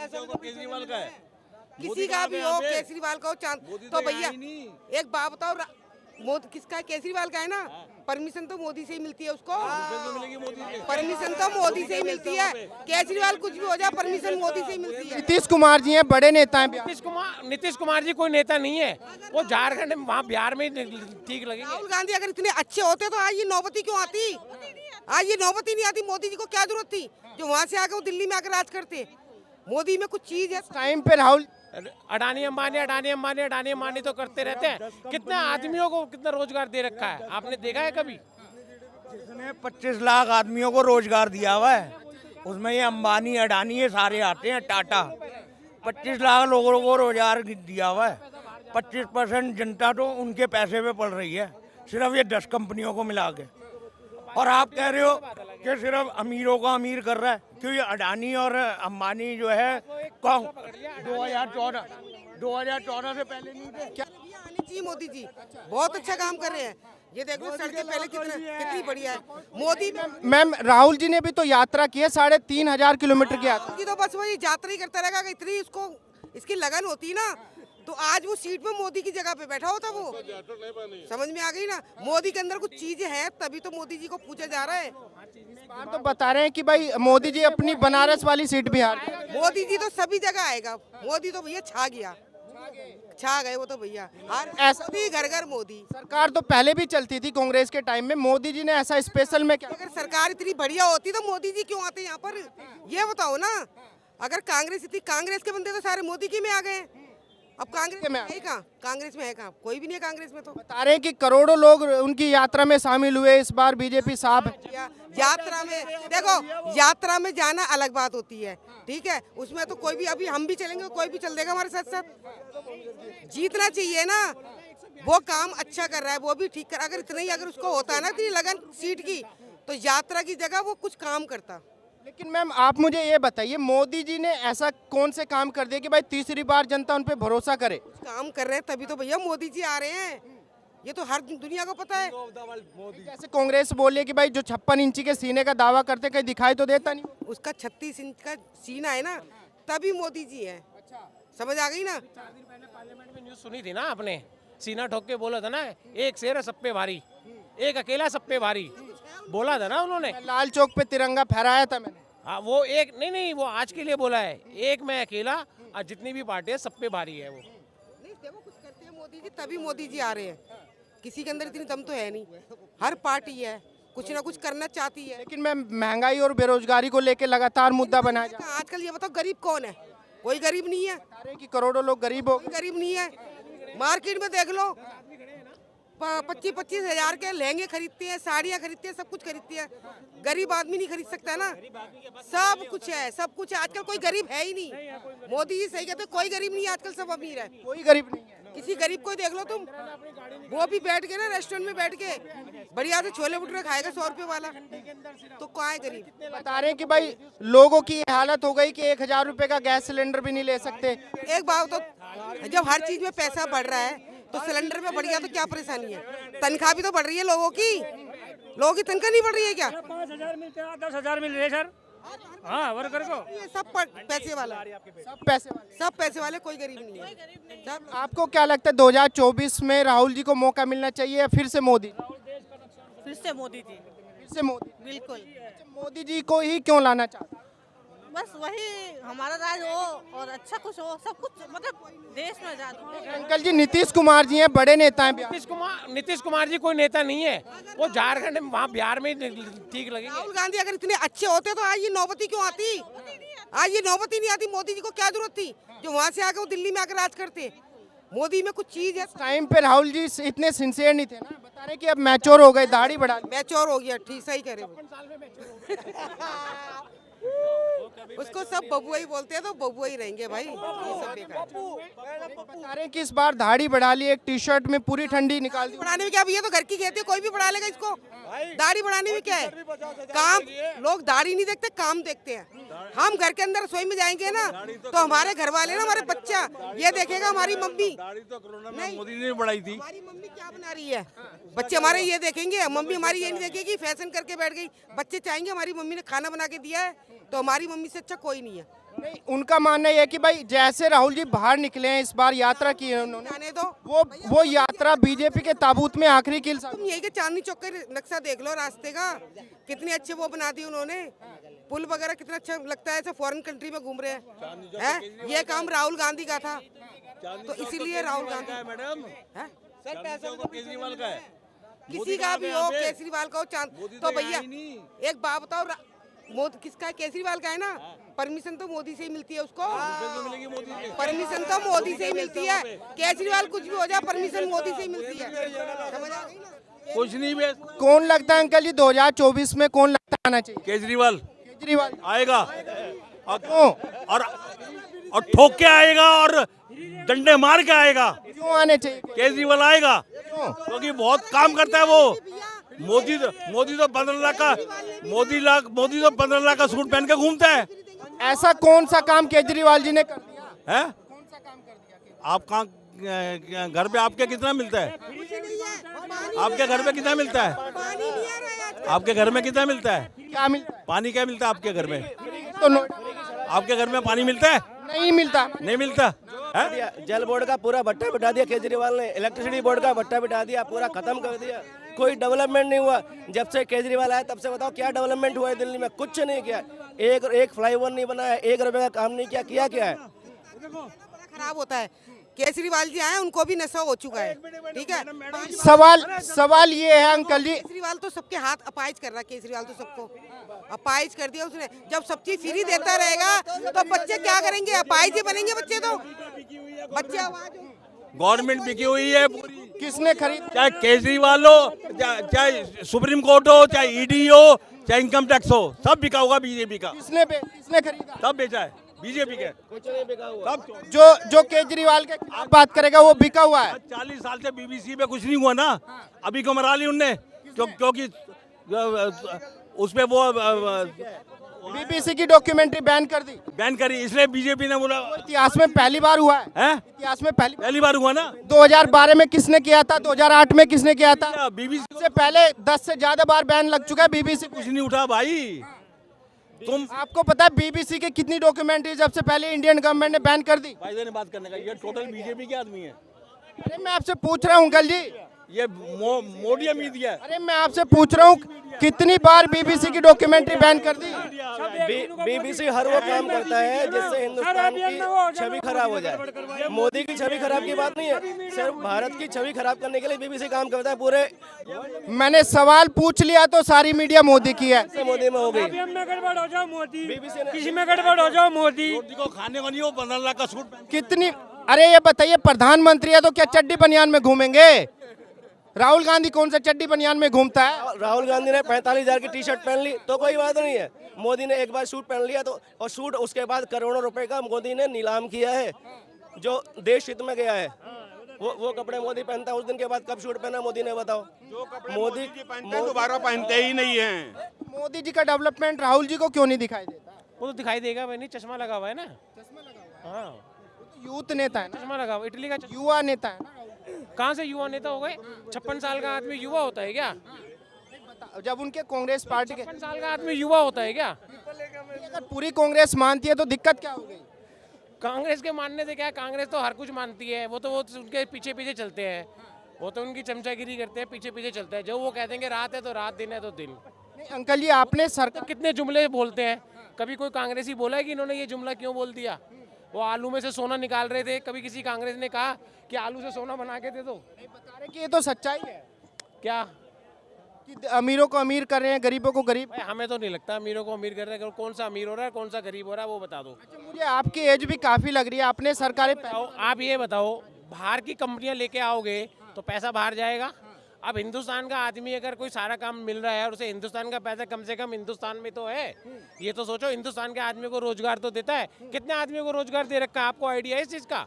केजरीवाल का है, किसी का भी हो, केजरीवाल का हो चांद तो भैया एक बात बताओ, मोदी किसका है? केजरीवाल का है ना। परमिशन तो मोदी से ही मिलती है उसको, परमिशन तो मोदी से ही मिलती है। केजरीवाल कुछ भी हो जाए, परमिशन मोदी से ही मिलती है। नीतीश कुमार जी हैं, बड़े नेता हैं। नीतीश कुमार जी कोई नेता नहीं है, वो झारखंड में वहाँ बिहार में ठीक लगेंगे। राहुल गांधी अगर इतने अच्छे होते तो आज ये नौबती क्यों आती? आज ये नौबती नहीं आती। मोदी जी को क्या जरूरत थी जो वहाँ से आकर वो दिल्ली में आकर राज करते? मोदी में कुछ चीज है। टाइम पे राहुल अडानी अंबानी तो करते रहते हैं। कितने आदमियों को कितना रोजगार दे रखा है, आपने देखा है कभी? जिसने 25 लाख आदमियों को रोजगार दिया हुआ है, उसमें ये अंबानी अडानी ये सारे आते हैं। टाटा 25 लाख लोगों को रोजगार दिया हुआ है। 25% जनता तो उनके पैसे पे पड़ रही है, सिर्फ ये 10 कंपनियों को मिला के। और आप कह रहे हो कि सिर्फ अमीरों को अमीर कर रहा है, क्योंकि अडानी और अंबानी जो है 2014 से पहले नहीं थे क्या? आने चाहिए मोदी जी, बहुत अच्छा काम कर रहे हैं। ये देखो सड़कें पहले कितनी बढ़िया है। मोदी मैम राहुल जी ने भी तो यात्रा की है, 3,500 किलोमीटर की यात्रा। की तो बस वही यात्रा ही करता रहेगा। इतनी इसको इसकी लगन होती ना तो आज वो सीट पे मोदी की जगह पे बैठा होता। वो समझ में आ गई ना, मोदी के अंदर कुछ चीजें हैं तभी तो मोदी जी को पूछा जा रहा है। बार तो बता रहे हैं कि भाई मोदी जी अपनी बनारस वाली सीट भी हार गए। मोदी जी तो सभी जगह आएगा। मोदी तो भैया छा गया, छा गए वो तो भैया। ऐसा भी घर घर मोदी। सरकार तो पहले भी चलती थी कांग्रेस के टाइम में, मोदी जी ने ऐसा स्पेशल में क्या? अगर सरकार इतनी बढ़िया होती तो मोदी जी क्यों आते यहाँ पर? ये बताओ ना। अगर कांग्रेस के बंदे तो सारे मोदी की में आ गए। अब कांग्रेस में है कहाँ? कांग्रेस में है कहाँ? कोई भी नहीं है कांग्रेस में। तो बता रहे हैं कि करोड़ों लोग उनकी यात्रा में शामिल हुए। इस बार बीजेपी साफ है। यात्रा में देखो, यात्रा में जाना अलग बात होती है, ठीक है। उसमें तो कोई भी, अभी हम भी चलेंगे, कोई भी चल देगा हमारे साथ साथ। जीतना चाहिए ना। वो काम अच्छा कर रहा है, वो भी ठीक कर। अगर इतना ही अगर उसको होता है ना इतनी लगन सीट की, तो यात्रा की जगह वो कुछ काम करता। लेकिन मैम आप मुझे ये बताइए, मोदी जी ने ऐसा कौन से काम कर दिए कि भाई तीसरी बार जनता उन पे भरोसा करे? काम कर रहे हैं तभी तो भैया मोदी जी आ रहे हैं। ये तो हर दुनिया को पता है। जैसे कांग्रेस बोले कि भाई जो 56 इंची के सीने का दावा करते कहीं दिखाई तो देता नहीं। उसका 36 इंच का सीना है ना, तभी मोदी जी है। समझ आ गई ना? 4 दिन पहले पार्लियामेंट में न्यूज सुनी थी ना आपने, सीना ठोक के बोला था ना, एक शेर है सब पे भारी, एक अकेला सब पे भारी, बोला था ना उन्होंने। लाल चौक पे तिरंगा फहराया था मैंने। हाँ वो एक नहीं, वो आज के लिए बोला है, एक मैं अकेला और जितनी भी पार्टी है सब पे भारी है। वो नहीं देखो कुछ करते हैं मोदी जी तभी मोदी जी आ रहे हैं। किसी के अंदर इतनी दम तो है नहीं। हर पार्टी है कुछ ना कुछ करना चाहती है। लेकिन मैं महंगाई और बेरोजगारी को लेकर लगातार मुद्दा बनाया जा रहा है। आजकल ये बताओ गरीब कौन है? कोई गरीब नहीं है। कि करोड़ों लोग गरीब हो गए। गरीब नहीं है। मार्केट में देख लो, 25-25 हजार के लहंगे खरीदते हैं, साड़ियाँ खरीदते हैं, सब कुछ खरीदते हैं। गरीब आदमी नहीं खरीद सकता ना। सब कुछ है, सब कुछ है। आजकल कोई गरीब है ही नहीं। मोदी जी सही कहते, कोई गरीब नहीं है आजकल, सब अमीर है। कोई गरीब नहीं है। किसी गरीब को देख लो तुम, वो भी बैठ के ना रेस्टोरेंट में बैठ के बढ़िया से छोले भटूरे खाएगा 100 रुपए वाला, तो कहाँ है गरीब? बता रहे हैं कि भाई लोगों की ये हालत हो गई कि 1,000 रुपए का गैस सिलेंडर भी नहीं ले सकते। एक बात तो, जब हर चीज में पैसा बढ़ रहा है तो सिलेंडर में बढ़ गया तो क्या परेशानी है? तनख्वाह भी तो बढ़ रही है लोगों की। लोगों की तनख्वाह नहीं बढ़ रही है क्या? 5,000 मिलते हैं, 10,000 मिल रहे हैं सर। हाँ वर्कर को। ये सब पैसे वाला, सब पैसे वाले, कोई गरीब नहीं है। सब आपको क्या लगता है 2024 में राहुल जी को मौका मिलना चाहिए या फिर से मोदी? फिर से मोदी जी। फिर से मोदी, बिल्कुल। मोदी जी को ही क्यों लाना चाहते हैं? बस वही हमारा राज हो और अच्छा कुछ हो, सब कुछ मतलब देश में आजाद हो। अंकल जी नीतीश कुमार जी हैं, बड़े नेता हैं। नीतीश कुमार जी कोई नेता नहीं है, वो झारखंड में वहाँ बिहार में ठीक लगेंगे। राहुल गांधी अगर इतने अच्छे होते तो आज ये नौबती क्यों आती? आज ये नौबती नहीं आती। मोदी जी को क्या जरूरत थी जो वहाँ से आकर वो दिल्ली में आकर राज करते? मोदी में कुछ चीज है। टाइम पे राहुल जी इतने सिंसियर नहीं थे ना, बता रहे कि अब मैच्योर हो गए, दाढ़ी बढ़ा ली। मैच्योर हो गया, ठीक सही करे वो। उसको सब बबुआ ही बोलते हैं तो बबुआ ही रहेंगे भाई। ये सब बेकार। बता रहे कि इस बार दाढ़ी बढ़ा ली, एक टी शर्ट में पूरी ठंडी निकाल दी। बढ़ाने में क्या भैया, तो घर की खेती है, कोई भी बढ़ा लेगा इसको। दाढ़ी बढ़ाने में क्या है? काम, लोग दाढ़ी नहीं देखते, काम देखते हैं। हम घर के अंदर रसोई में जाएंगे ना तो हमारे घर वाले ना, हमारे बच्चा ये देखेगा हमारी मम्मी, नहीं मोदी ने बढ़ाई थी। हमारी मम्मी क्या बना रही है, बच्चे हमारे ये देखेंगे। मम्मी हमारी ये नहीं देखेगी फैशन करके बैठ गई। बच्चे चाहेंगे हमारी मम्मी ने खाना बना के दिया है, तो हमारी मम्मी से अच्छा कोई नहीं है। नहीं, उनका मानना यह है कि भाई जैसे राहुल जी बाहर निकले हैं, इस बार यात्रा की है उन्होंने, जाने दो। वो यात्रा बीजेपी के ताबूत में आखिरी किल साबित। तुम यही के चांदनी चौक का नक्शा देख लो रास्ते का, कितने अच्छे वो बना दिए उन्होंने, पुल वगैरह कितना अच्छा लगता है, ऐसे फॉरेन कंट्री में घूम रहे हैं। ये काम राहुल गांधी का था, तो इसीलिए राहुल गांधी मैडम है? सर पैसा तो केजरीवाल का है, किसी का भी हो, केजरीवाल का हो, चांद तो भैया एक बात बताओ, मोदी किसका है? केजरीवाल का है ना। परमिशन तो मोदी से ही मिलती है उसको, परमिशन तो मोदी से ही मिलती है। केजरीवाल कुछ भी हो जाए, परमिशन मोदी से ही मिलती है, समझ आ गई ना? कुछ नहीं बे कौन लगता है अंकल जी 2024 में कौन लगता आना चाहिए? केजरीवाल केजरीवाल आएगा क्यों? और ठोक के आएगा और डंडे मार के आएगा। क्यों आने चाहिए? केजरीवाल आएगा क्योंकि बहुत काम करता है वो। मोदी तो 15 लाख का मोदी तो 15 लाख का सूट पहन के घूमता है। ऐसा कौन सा काम केजरीवाल जी ने कर दिया? हैं? आप कहाँ घर पे आपके कितना मिलता है? आपके घर में कितना मिलता है? आपके घर में कितना मिलता है? क्या मिलता है? पानी क्या मिलता है आपके घर में? तो आपके घर में पानी मिलता है? नहीं मिलता। नहीं मिलता है? जल बोर्ड का पूरा भट्टा बिठा दिया केजरीवाल ने, इलेक्ट्रिसिटी बोर्ड का भट्टा बिठा दिया, पूरा खत्म कर दिया। कोई डेवलपमेंट नहीं हुआ जब से केजरीवाल आया, तब से बताओ क्या डेवलपमेंट हुआ है दिल्ली में? कुछ नहीं किया। एक फ्लाईओवर नहीं बनाया, 1 रुपए का काम नहीं किया। क्या है? खराब होता है। केजरीवाल जी आए, उनको भी नशा हो चुका है, ठीक है। सवाल ये है अंकल जी, केजरीवाल तो सबके हाथ अपाइज कर रहा है, केजरीवाल तो सबको अपाइज कर दिया उसने। जब सब चीज फ्री देता रहेगा तो बच्चे क्या करेंगे? अपाइज ही बनेंगे बच्चे, तो बच्चे आवाज। गवर्नमेंट बिकी हुई है पूरी। किसने खरीद? चाहे केजरीवाल हो, चाहे सुप्रीम कोर्ट हो, चाहे ईडी हो, चाहे इनकम टैक्स हो, सब बिका होगा बीजेपी का। किसने खरीदा? सब बेचा है बीजेपी के। सब जो केजरीवाल के आप बात करेगा वो बिका हुआ है। 40 साल से बीबीसी पे कुछ नहीं हुआ ना, अभी को मरा ली उनने क्योंकि उसपे वो बीबीसी की डॉक्यूमेंट्री बैन कर दी, बैन करी, इसलिए बीजेपी ने बोला। इतिहास में पहली बार हुआ है, हैं? इतिहास में पहली बार हुआ ना। 2012 में किसने किया था? 2008 में किसने किया था? बीबीसी से पहले 10 से ज्यादा बार बैन लग चुका है बीबीसी। कुछ नहीं उठा भाई। तुम आपको पता है बीबीसी की कितनी डॉक्यूमेंट्री जब से पहले इंडियन गवर्नमेंट ने बैन कर दी? भाई ने बात करने का, ये टोटल बीजेपी के आदमी है। अरे मैं आपसे पूछ रहा हूँ अंकल जी, ये मोदी अमीर है। अरे मैं आपसे पूछ रहा हूँ कितनी बार बीबीसी की डॉक्यूमेंट्री बैन कर दी? बीबीसी हर वो काम करता है जिससे हिंदुस्तान की छवि खराब हो जाए। मोदी की छवि खराब की बात नहीं है, सिर्फ भारत की छवि खराब करने के लिए बीबीसी काम करता है पूरे। मैंने सवाल पूछ लिया तो सारी मीडिया मोदी की है। मोदी में हो गई, में गड़बड़ हो जाओ मोदी, बीबीसी ने किसी में गड़बड़ हो जाओ मोदी। मोदी को खाने को नहीं, वो 15 लाख का सूट पहन। कितनी? अरे ये बताइए, प्रधानमंत्री है तो क्या चड्डी बनियान में घूमेंगे? राहुल गांधी कौन सा चड्डी बनियान में घूमता है? राहुल गांधी ने 45,000 की टी शर्ट पहन ली तो कोई बात नहीं है। मोदी ने एक बार सूट पहन लिया तो, और सूट उसके बाद करोड़ों रुपए का मोदी ने नीलाम किया है जो देश हित में गया है। वो कपड़े मोदी पहनता है, उस दिन के बाद कब सूट पहना मोदी ने बताओ? मोदी दोबारा पहनते ही नहीं है। मोदी जी का डेवलपमेंट राहुल जी को क्यों नहीं दिखाई देता? वो तो दिखाई देगा भाई, नहीं चश्मा लगा हुआ है ना। हाँ, यूथ नेता है ना, चश्मा लगा हुआ, इटली का युवा नेता है ना। कहाँ से युवा नेता हो गए? 56 साल का आदमी युवा होता है क्या? जब उनके कांग्रेस पार्टी के 56 साल का आदमी युवा होता है क्या? अगर पूरी कांग्रेस मानती है तो दिक्कत क्या हो गई? कांग्रेस के मानने से क्या है? कांग्रेस तो हर कुछ मानती है, वो उनके पीछे पीछे चलते हैं, वो तो उनकी चमचागिरी करते हैं, पीछे पीछे चलते हैं। जो वो कह देंगे रात है तो रात, दिन है तो दिन। नहीं अंकल जी, आपने सरकार कितने जुमले बोलते हैं, कभी कोई कांग्रेसी बोला है कि इन्होंने ये जुमला क्यों बोल दिया? वो आलू में से सोना निकाल रहे थे, कभी किसी कांग्रेस ने कहा कि आलू से सोना बना के दे दो? बता रहे कि ये तो सच्चाई है क्या कि अमीरों को अमीर कर रहे हैं, गरीबों को गरीब। भाई हमें तो नहीं लगता अमीरों को अमीर कर रहे हैं। कौन सा अमीर हो रहा है, कौन सा गरीब हो रहा है, वो बता दो। मुझे आपकी एज भी काफी लग रही है, आपने सरकारी आप ये बताओ, बाहर की कंपनियां लेके आओगे तो पैसा बाहर जाएगा। अब हिंदुस्तान का आदमी अगर कोई सारा काम मिल रहा है और उसे हिंदुस्तान का पैसा कम से कम हिंदुस्तान में तो है, ये तो सोचो हिंदुस्तान के आदमी को रोजगार तो देता है। कितने आदमियों को रोजगार दे रखा है? आपको आइडिया है इस चीज का?